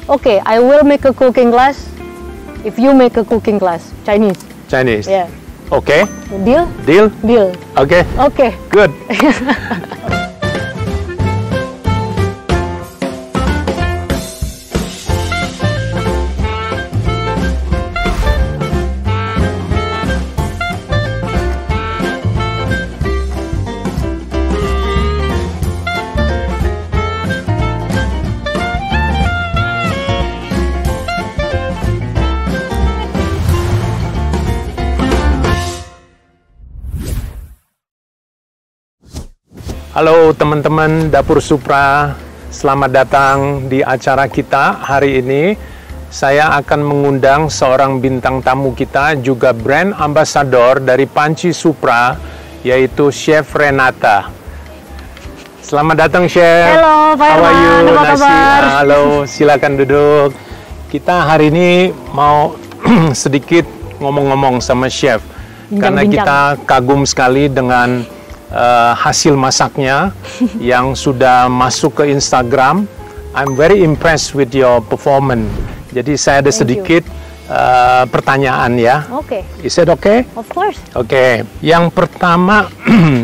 Okay, I will make a cooking class if you make a cooking class. Chinese. Chinese. Yeah. Okay. Deal? Deal? Deal. Okay. Okay. Good. Halo teman-teman Dapur Supra, selamat datang di acara kita hari ini. Saya akan mengundang seorang bintang tamu kita, juga brand ambassador dari Panci Supra, yaitu Chef Renata. Selamat datang, Chef. Halo, Pak How are you? Herman, apa kabar? Halo, silakan duduk. Kita hari ini mau sedikit ngomong-ngomong sama Chef, karena kita kagum sekali dengan hasil masaknya yang sudah masuk ke Instagram. I'm very impressed with your performance. Jadi saya ada sedikit pertanyaan ya. Okay. Is it okay? Of course. Oke. Yang pertama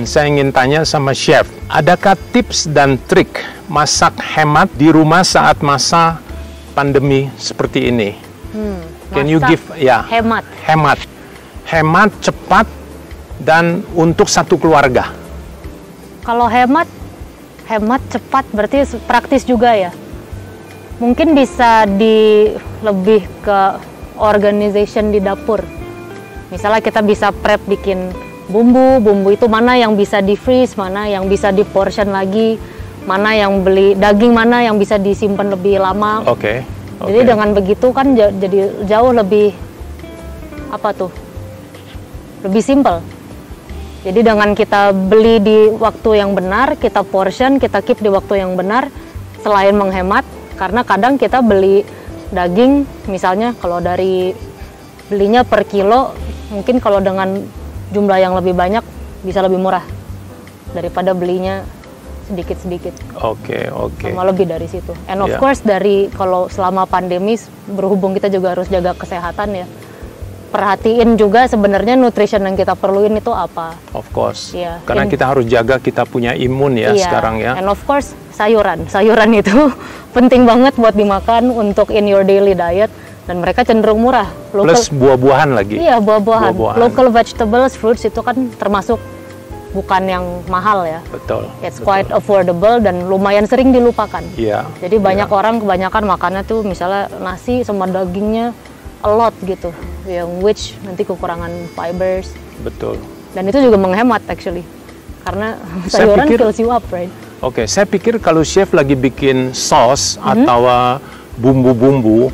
saya ingin tanya sama Chef, adakah tips dan trik masak hemat di rumah saat masa pandemi seperti ini? Can you give hemat. Hemat, cepat, dan untuk satu keluarga. Kalau hemat cepat berarti praktis juga ya. Mungkin bisa lebih ke organization di dapur. Misalnya kita bisa prep bikin bumbu itu mana yang bisa di freeze, mana yang bisa di portion lagi, mana yang beli daging, mana yang bisa disimpan lebih lama. Oke. Jadi dengan begitu kan jadi jauh lebih lebih simple. Jadi dengan kita beli di waktu yang benar, kita portion, kita keep di waktu yang benar, selain menghemat, karena kadang kita beli daging, misalnya kalau dari belinya per kilo, mungkin kalau dengan jumlah yang lebih banyak, bisa lebih murah daripada belinya sedikit-sedikit. Oke. Sama lebih dari situ. And of course kalau selama pandemi, berhubung kita juga harus jaga kesehatan ya, perhatiin juga sebenarnya nutrition yang kita perluin itu apa. Of course. Karena kita harus jaga kita punya imun ya sekarang ya. And of course sayuran itu penting banget buat dimakan untuk in your daily diet, dan mereka cenderung murah. Plus buah-buahan lagi. Iya, buah-buahan. Local vegetables, fruits itu kan termasuk bukan yang mahal ya. Betul. It's quite affordable dan lumayan sering dilupakan. Iya. Jadi banyak orang kebanyakan makannya tuh misalnya nasi sama dagingnya a lot gitu, yang which nanti kekurangan fibers. Betul. Dan itu juga menghemat actually, karena sayuran fills you up, right? Oke, saya pikir kalau chef lagi bikin sauce atau bumbu-bumbu,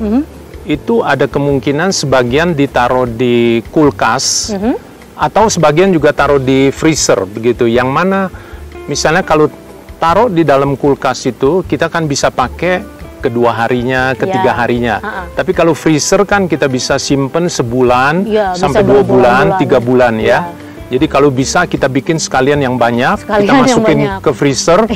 itu ada kemungkinan sebagian ditaruh di kulkas, atau sebagian juga taruh di freezer begitu. Yang mana misalnya kalau taruh di dalam kulkas itu, kita kan bisa pakai kedua harinya, ketiga harinya. Tapi kalau freezer kan kita bisa simpen sebulan sampai 2 bulan, 3 bulan ya. Jadi kalau bisa kita bikin sekalian yang banyak, kita masukin ke freezer.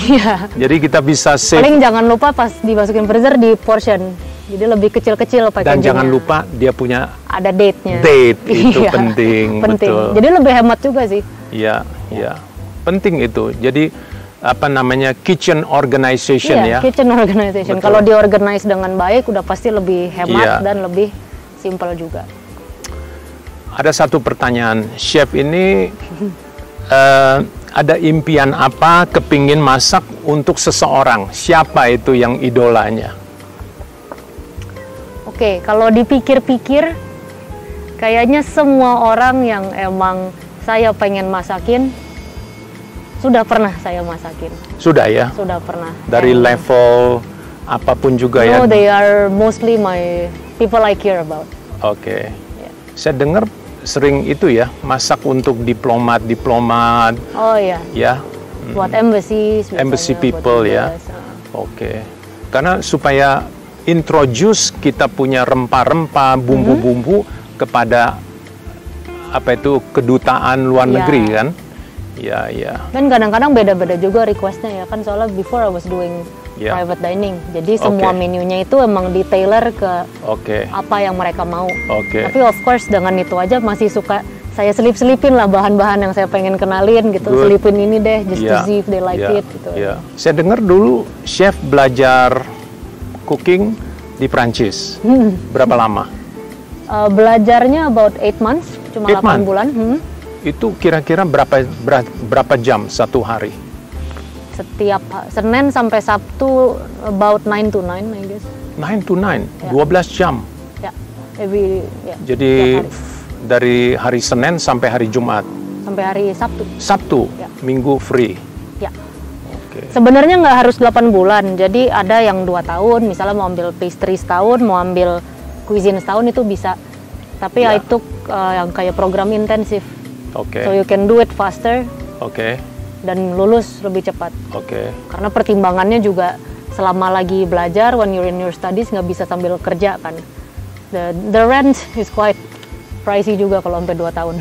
Jadi kita bisa save. Paling jangan lupa pas dimasukin freezer di portion. Jadi lebih kecil-kecil packagingnya. Dan jangan lupa dia punya ada date-nya. Date itu penting. Betul. Jadi lebih hemat juga sih. Iya. Penting itu. Jadi kitchen organization ya. Kitchen organization. Kalau diorganize dengan baik, udah pasti lebih hemat dan lebih simple juga. Ada satu pertanyaan, chef ini ada impian apa, kepingin masak untuk seseorang? Siapa itu yang idolanya? Oke, kalau dipikir-pikir, kayaknya semua orang yang emang saya pengen masakin, sudah pernah saya masakin. Sudah ya? Sudah pernah. Dari level apapun juga ya? No, they are mostly my people I care about. Oke. Saya dengar sering itu ya, masak untuk diplomat. Oh iya. Ya. Buat embassy people ya. Oke. Karena supaya introduce kita punya rempah-rempah, bumbu-bumbu kepada kedutaan luar negeri kan? Ya. Dan kadang-kadang beda-beda juga requestnya ya kan, soalnya before I was doing private dining. Jadi semua menunya itu emang di-tailor ke apa yang mereka mau. Tapi of course dengan itu aja masih suka saya selip-selipin lah bahan-bahan yang saya pengen kenalin gitu. Selipin ini deh, just to see if they like it gitu. Saya dengar dulu chef belajar cooking di Prancis. Berapa lama? Belajarnya about 8 months, cuma 8 bulan. Itu kira-kira berapa jam satu hari? Setiap Senin sampai Sabtu about 9 to 9 I guess. 9 to 9, 12 jam. Jadi dari hari Senin sampai hari Jumat. Sampai hari Sabtu. Sabtu, Minggu free. Ya. Sebenarnya nggak harus 8 bulan. Jadi ada yang 2 tahun, misalnya mau ambil pastry setahun, mau ambil cuisine setahun itu bisa. Tapi I took yang kayak program intensif. So you can do it faster. Dan lulus lebih cepat. Karena pertimbangannya juga selama lagi belajar, when you're in your studies nggak bisa sambil kerja kan. The rent is quite pricey juga kalau sampai 2 tahun.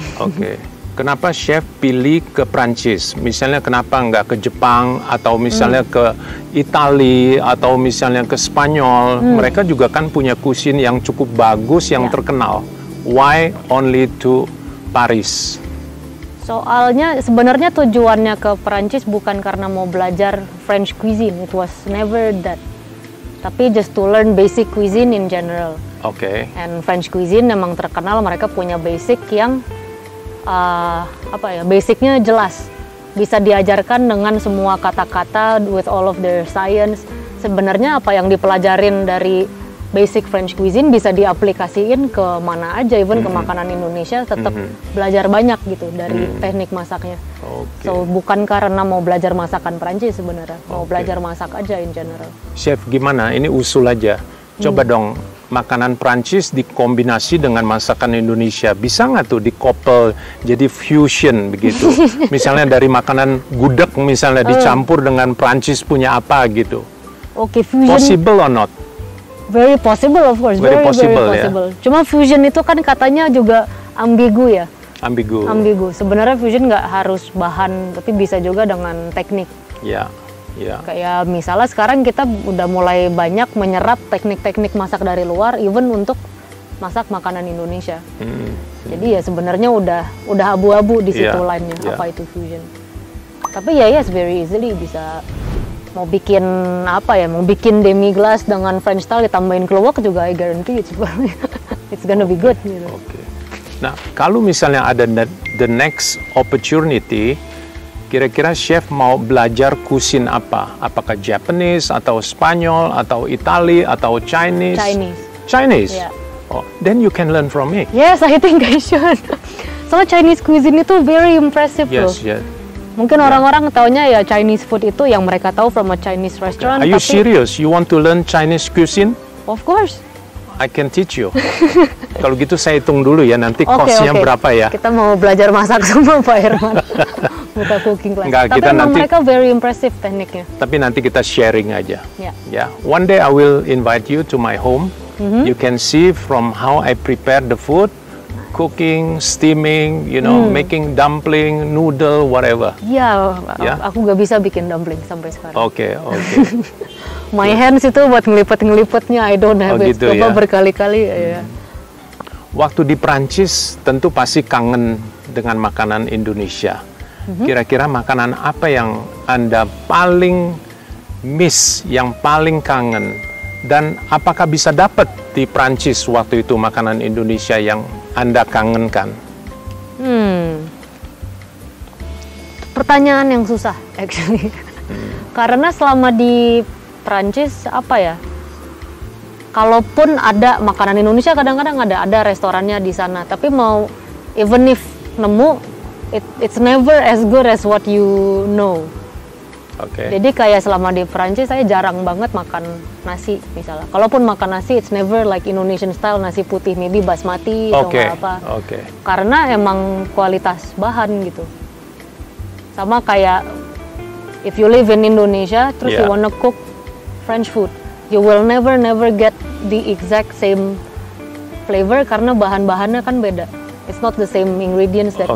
Kenapa chef pilih ke Prancis? Misalnya kenapa nggak ke Jepang atau misalnya ke Italia atau misalnya ke Spanyol? Mereka juga kan punya cuisine yang cukup bagus, yang terkenal. Why only to Paris? Soalnya sebenarnya tujuannya ke Prancis bukan karena mau belajar French cuisine. It was never that. Tapi just to learn basic cuisine in general. And French cuisine memang terkenal mereka punya basic yang basicnya jelas, bisa diajarkan dengan semua kata-kata with all of their science. Sebenarnya apa yang dipelajarin dari basic French cuisine bisa diaplikasiin ke mana aja, even ke makanan Indonesia tetap belajar banyak gitu dari teknik masaknya. So bukan karena mau belajar masakan Prancis sebenarnya, mau belajar masak aja in general. Chef gimana? Ini usul aja. Coba dong makanan Prancis dikombinasi dengan masakan Indonesia. Bisa nggak tuh dikoppel jadi fusion begitu? Misalnya dari makanan gudeg misalnya dicampur dengan Prancis punya apa gitu. Fusion. Possible or not? Very possible of course. Very possible. Cuma fusion itu kan katanya juga ambigu ya. Ambigu. Sebenarnya fusion nggak harus bahan, tapi bisa juga dengan teknik. Kayak misalnya sekarang kita udah mulai banyak menyerap teknik-teknik masak dari luar, even untuk masak makanan Indonesia. Jadi ya sebenarnya udah abu-abu di situ line-nya apa itu fusion. Tapi yes, very easily bisa. Mau bikin mau bikin demi glace dengan French style ditambahin keluak juga I guarantee it's gonna be good gitu. Nah, kalau misalnya ada the next opportunity, kira-kira chef mau belajar cuisine apa? Apakah Japanese atau Spanyol atau Italy atau Chinese? Chinese? Then you can learn from me. Yes, I think I should. Soalnya Chinese cuisine itu very impressive loh. Mungkin orang-orang taunya ya Chinese food itu yang mereka tahu from a Chinese restaurant. Are you serious? You want to learn Chinese cuisine? Of course. I can teach you. Kalau gitu saya hitung dulu ya, nanti cost-nya berapa ya. Kita mau belajar masak sama Pak Herman. Buka cooking class. Tapi memang mereka very impressive tekniknya. Tapi nanti kita sharing aja. One day I will invite you to my home. You can see from how I prepare the food. Cooking, steaming, making dumpling, noodle, whatever. Aku nggak bisa bikin dumpling sampai sekarang. My hands itu buat ngelipet-ngelipetnya, I don't have it. Coba berkali-kali. Waktu di Prancis tentu pasti kangen dengan makanan Indonesia. Kira-kira makanan apa yang Anda paling miss, yang paling kangen? Dan apakah bisa dapat di Prancis waktu itu makanan Indonesia yang Anda kangenkan? Pertanyaan yang susah, actually. Karena selama di Prancis, kalaupun ada makanan Indonesia, kadang-kadang ada restorannya di sana. Tapi even if nemu, it's never as good as what you know. Jadi kayak selama di Prancis saya jarang banget makan nasi misalnya. Kalaupun makan nasi, it's never like Indonesian style nasi putih, maybe basmati atau apa. Karena emang kualitas bahan gitu. Sama kayak if you live in Indonesia, terus you wanna cook French food, you will never get the exact same flavor karena bahan-bahannya kan beda. It's not the same ingredients that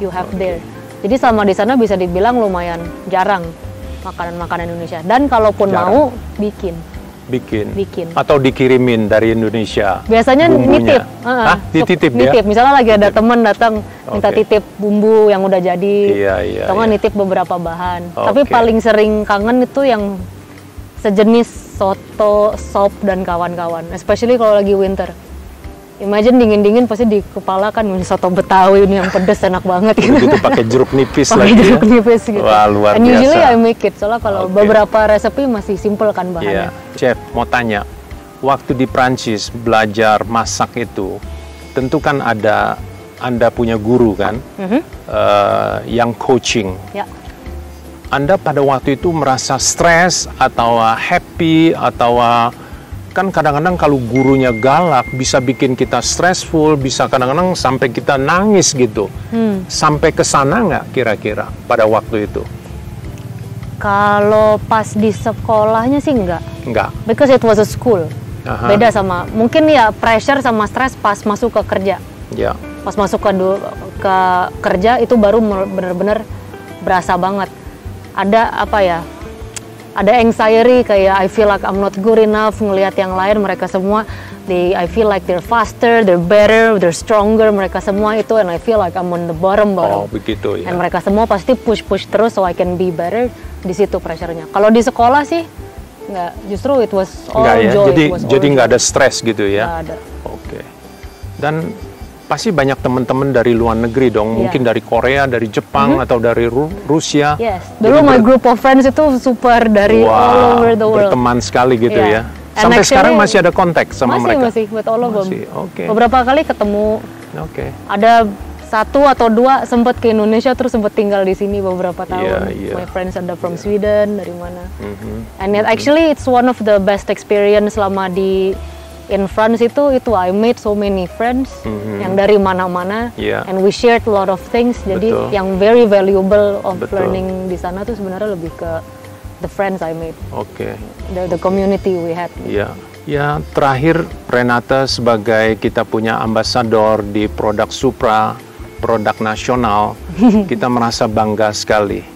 you have there. Jadi selama di sana bisa dibilang lumayan jarang. makanan-makanan Indonesia. Dan kalaupun Jarang. mau bikin. Atau dikirimin dari Indonesia Biasanya bumbunya. nitip. Dititip ya? Nitip. Misalnya lagi ada temen datang minta titip bumbu yang udah jadi. Iya. Atau nitip beberapa bahan. Oke. Tapi paling sering kangen itu yang sejenis soto, sop, dan kawan-kawan. Especially kalau lagi winter. Imagine dingin-dingin pasti di kepala kan soto Betawi ini yang pedes enak banget gitu. Begitu pakai jeruk nipis Pakai lagi jeruk ya. nipis gitu. Wah, luar And biasa. usually I make it. Soalnya kalau beberapa resepi masih simple kan bahannya. Iya. Chef, mau tanya. Waktu di Prancis belajar masak itu, tentu kan Anda punya guru kan, yang coaching. Ya. Anda pada waktu itu merasa stres atau happy atau kan kadang-kadang kalau gurunya galak bisa bikin kita stressful, bisa kadang-kadang sampai kita nangis gitu. Sampai ke sana nggak kira-kira pada waktu itu? Kalau pas di sekolahnya sih enggak. Because it was a school. Beda sama, mungkin ya pressure sama stres pas masuk ke kerja. Ya. Pas masuk ke kerja itu baru benar-benar berasa banget. Ada apa ya? Ada anxiety kayak I feel like I'm not good enough, ngelihat yang lain mereka semua I feel like they're faster, they're better, they're stronger, mereka semua itu, and I feel like I'm on the bottom. Oh, begitu ya. Dan mereka semua pasti push terus so I can be better. Di situ pressure-nya. Kalau di sekolah sih nggak, justru it was all joy. Jadi nggak ada stres gitu ya. Nggak ada. Oke. Dan pasti banyak teman-teman dari luar negeri dong, mungkin dari Korea, dari Jepang, atau dari Rusia. Yes, dulu my group of friends itu super dari all over the world. Berteman sekali gitu ya. And Sampai actually, sekarang masih ada kontak sama mereka? Masih, with all of them. Okay. Beberapa kali ketemu, ada 1 atau 2 sempat ke Indonesia, terus sempat tinggal di sini beberapa tahun. My friends ada from Sweden, dari mana. And actually it's one of the best experience selama in France itu I made so many friends yang dari mana-mana, and we shared a lot of things. Jadi yang very valuable of learning di sana tuh sebenarnya lebih ke the friends I made, the community we had. Ya, terakhir Renata sebagai kita punya ambasador di produk Supra, produk nasional, kita merasa bangga sekali.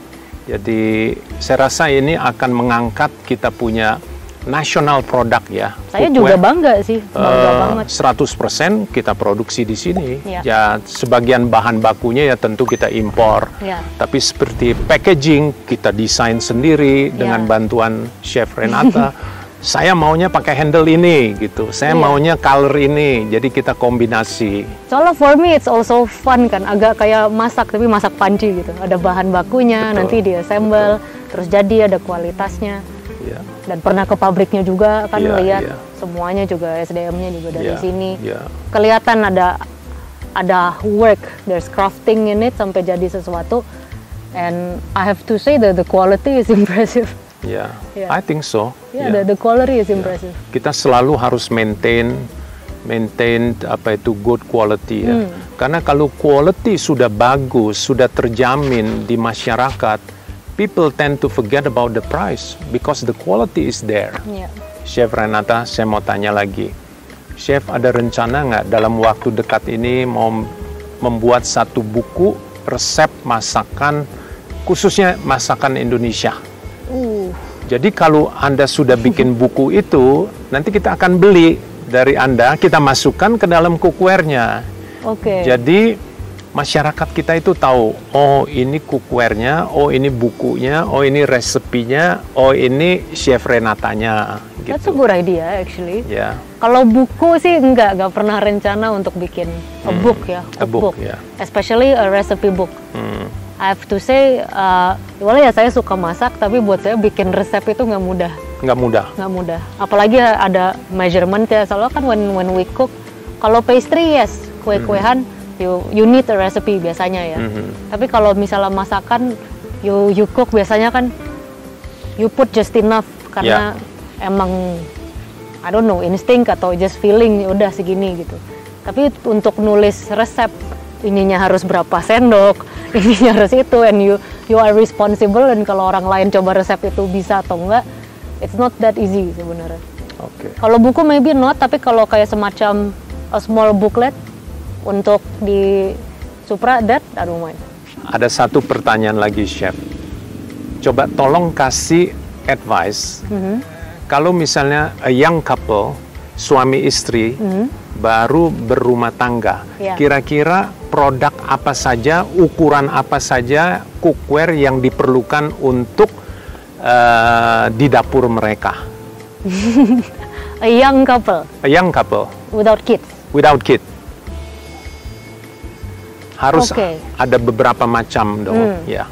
Jadi saya rasa ini akan mengangkat kita punya national produk ya. Saya juga bangga sih, bangga banget. 100% kita produksi di sini. Ya, sebagian bahan bakunya ya tentu kita impor. Tapi seperti packaging kita desain sendiri dengan bantuan Chef Renata. Saya maunya pakai handle ini gitu. Saya maunya color ini. Jadi kita kombinasi. Soalnya for me it's also fun kan, agak kayak masak tapi masak panci gitu. Ada bahan bakunya, nanti di assemble, terus jadi ada kualitasnya. Dan pernah ke pabriknya juga kan, lihat semuanya juga SDM-nya juga dari sini. Kelihatan ada work, there's crafting in it sampai jadi sesuatu. And I have to say that the quality is impressive. I think so. The quality is impressive. Kita selalu harus maintain apa itu good quality ya. Karena kalau quality sudah bagus, sudah terjamin di masyarakat, people tend to forget about the price because the quality is there. Chef Renata, saya mau tanya lagi. Chef, ada rencana nggak dalam waktu dekat ini mau membuat satu buku resep masakan, khususnya masakan Indonesia? Jadi kalau Anda sudah bikin buku itu, nanti kita akan beli dari Anda, kita masukkan ke dalam cookware-nya. Jadi masyarakat kita itu tahu, oh ini cookware-nya, oh ini bukunya, oh ini resepinya, oh ini Chef Renatanya. Gitu. That's a good idea actually. Kalau buku sih nggak pernah rencana untuk bikin a book ya, cookbook, especially a recipe book. I have to say, ya saya suka masak, tapi buat saya bikin resep itu nggak mudah. Nggak mudah. Apalagi ada measurement ya, soalnya kan when we cook, kalau pastry yes, kue-kuehan, you need a recipe biasanya ya. Tapi kalau misalnya masakan, you cook biasanya kan, you put just enough karena emang I don't know, instinct atau just feeling udah segini gitu. Tapi untuk nulis resep, ininya harus berapa sendok, ininya harus itu, and you are responsible. Dan kalau orang lain coba resep itu bisa atau enggak, it's not that easy sebenarnya. Kalau buku maybe not, tapi kalau kayak semacam a small booklet untuk di Supra, that I don't mind. Ada satu pertanyaan lagi, Chef. coba tolong kasih advice. Kalau misalnya a young couple, suami istri, baru berumah tangga, kira-kira produk apa saja, ukuran apa saja, cookware yang diperlukan untuk di dapur mereka? A young couple. A young couple. Without kids. Without kids. Harus Oke. ada beberapa macam dong, ya.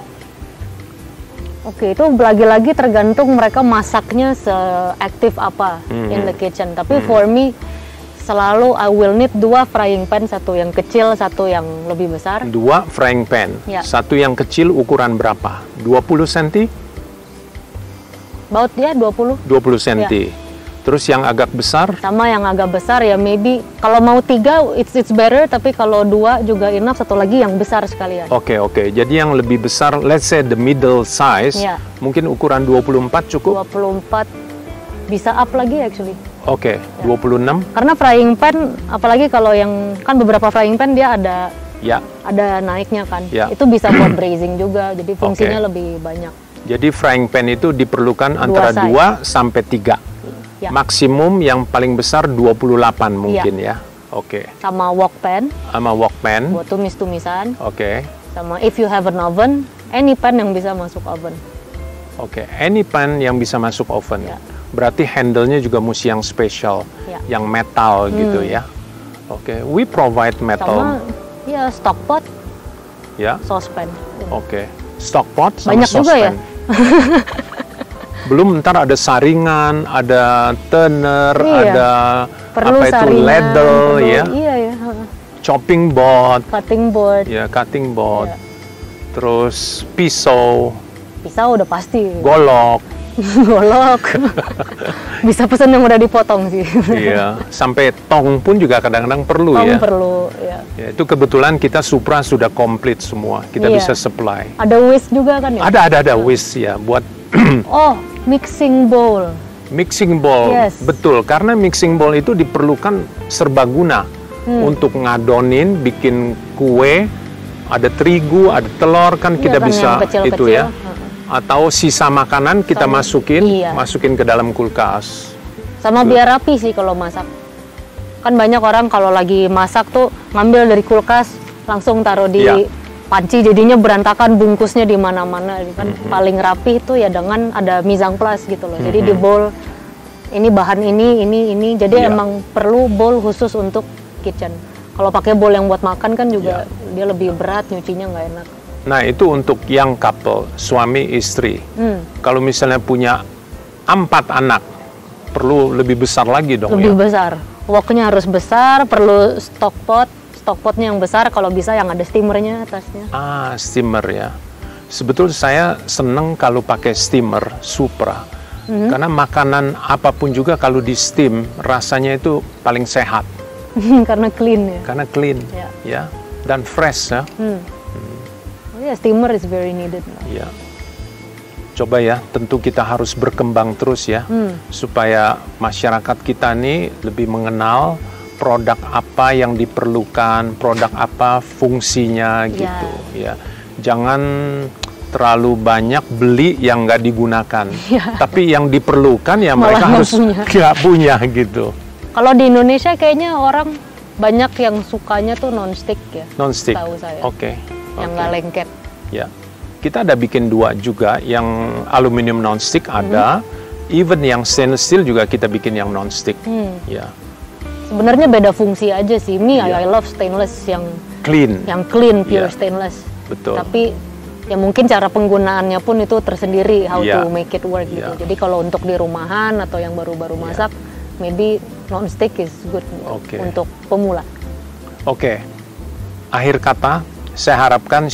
Oke, itu lagi-lagi tergantung mereka masaknya seaktif apa in the kitchen. Tapi for me, selalu I will need 2 frying pan, satu yang kecil, satu yang lebih besar. 2 frying pan, Ya. satu yang kecil ukuran berapa? 20 cm? About ya 20. 20 cm. Terus yang agak besar? Sama yang agak besar ya maybe kalau mau 3 it's better, tapi kalau 2 juga enough, satu lagi yang besar sekalian. Oke. Jadi yang lebih besar, let's say the middle size, Ya. mungkin ukuran 24 cukup? 24 bisa up lagi actually. Oke, 26? Karena frying pan, apalagi kalau yang kan beberapa frying pan dia ada Ya. naiknya kan. Ya. Itu bisa buat braising juga, jadi fungsinya Oke. lebih banyak. Jadi frying pan itu diperlukan antara size. 2 sampai 3. Ya. Maksimum yang paling besar 28 mungkin ya. Oke. Sama wok pan Sama wok pan. buat tumis-tumisan. Oke. Sama if you have an oven, any pan yang bisa masuk oven. Oke. Any pan yang bisa masuk oven. Ya. Berarti handle-nya juga mesti yang spesial, Ya. yang metal gitu ya. Oke. We provide metal. Sama ya stock pot, Ya. saucepan. Oke. Stock pot sama Banyak juga ya? saucepan. Belum ntar ada saringan, ada turner, Iya. ada Perlu apa itu saringan, ladle perlu- ya, Iya ya. chopping board, Cutting board, ya cutting board, Iya. terus pisau, pisau udah pasti. golok, Golok. Bisa pesan yang udah dipotong sih. iya, sampai tong pun juga kadang-kadang perlu Tong ya. perlu, ya. Ya, itu kebetulan kita Supra sudah komplit semua, kita Iya. bisa supply. Ada whisk juga kan ya? Ada whisk ya buat Oh, mixing bowl. mixing bowl. Yes. Betul, karena mixing bowl itu diperlukan serbaguna untuk ngadonin, bikin kue, ada terigu, ada telur kan kita kan, bisa yang kecil-kecil. itu ya. Atau sisa makanan kita Sama- iya. masukin ke dalam kulkas. Sama biar rapi sih kalau masak. Kan banyak orang kalau lagi masak tuh ngambil dari kulkas langsung taruh di Iya. panci, jadinya berantakan, bungkusnya di mana-mana. Kan paling rapi itu ya dengan ada mise en place gitu loh. Jadi di bowl ini bahan ini. Jadi Iya. emang perlu bowl khusus untuk kitchen. Kalau pakai bowl yang buat makan kan juga dia lebih berat, nyucinya nggak enak. Nah, itu untuk young couple, suami istri. Kalau misalnya punya 4 anak, perlu lebih besar lagi dong Lebih ya. besar. Woknya harus besar, perlu stock potnya yang besar, kalau bisa yang ada steamernya atasnya. Ah, steamer ya. Sebetulnya saya seneng kalau pakai steamer Supra. Karena makanan apapun juga kalau di steam rasanya itu paling sehat. Karena clean ya. Karena clean Ya. ya dan fresh ya. Oh ya, steamer is very needed. Ya. Coba ya, tentu kita harus berkembang terus ya, supaya masyarakat kita nih lebih mengenal produk apa yang diperlukan, produk apa fungsinya gitu ya. Jangan terlalu banyak beli yang nggak digunakan, tapi yang diperlukan ya Malah mereka nggak harus nggak punya gitu. Kalau di Indonesia kayaknya orang banyak yang sukanya tuh non-stick ya. Non-stick, Tahu saya. oke. Yang nggak lengket. Ya, kita ada bikin 2 juga, yang aluminium non-stick ada, even yang stainless steel juga kita bikin yang non-stick. Ya, Sebenarnya beda fungsi aja sih. Iya. I love stainless yang clean, clean, pure Iya. stainless. betul. Tapi ya mungkin cara penggunaannya pun itu tersendiri, how Iya. to make it work gitu. Iya. Jadi kalau untuk di rumahan atau yang baru-baru masak, maybe non-stick is good Oke. untuk pemula. Oke, akhir kata, saya harapkan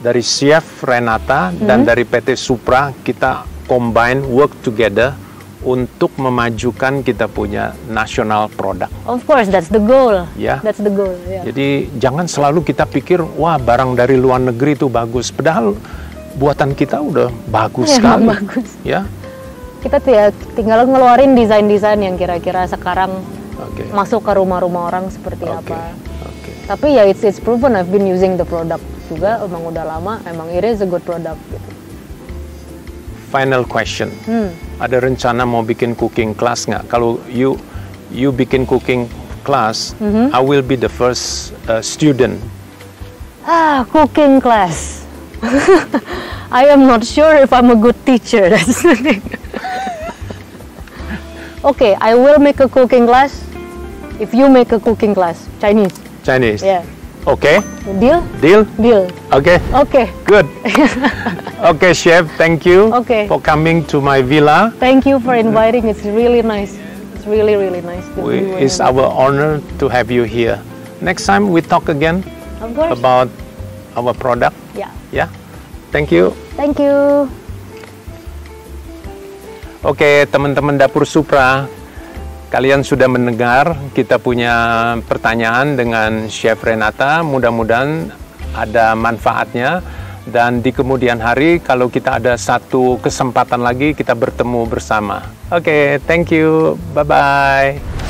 dari Chef Renata dan dari PT Supra kita combine, work together untuk memajukan kita punya national product. Of course, that's the goal. Ya. That's the goal. Yeah. Jadi jangan selalu kita pikir, wah barang dari luar negeri itu bagus. Padahal buatan kita udah bagus Ya, sekali. bagus. Ya, Kita tuh ya tinggal ngeluarin desain-desain yang kira-kira sekarang oke. masuk ke rumah-rumah orang seperti Oke. apa. Oke. Tapi ya it's proven, I've been using the product juga, emang udah lama, emang it is a good product gitu. final question. Ada rencana mau bikin cooking class nggak? Kalau you bikin cooking class, I will be the first student. Cooking class. I am not sure if I'm a good teacher. That's the thing. Okay, I will make a cooking class if you make a cooking class. Chinese. Chinese. Yeah. Okay. Deal? Deal. Deal. Okay. Okay. Good. Okay, chef. Thank you Okay. for coming to my villa. Thank you for inviting. It's really nice. It's really, really nice. It's our honor to have you here. Next time we talk again Of course. about our product. Yeah. Yeah. Thank you. Thank you. Oke, teman-teman Dapur Supra, kalian sudah mendengar kita punya pertanyaan dengan Chef Renata. Mudah-mudahan ada manfaatnya. Dan di kemudian hari, kalau kita ada satu kesempatan lagi, kita bertemu bersama. Oke, thank you. Bye-bye.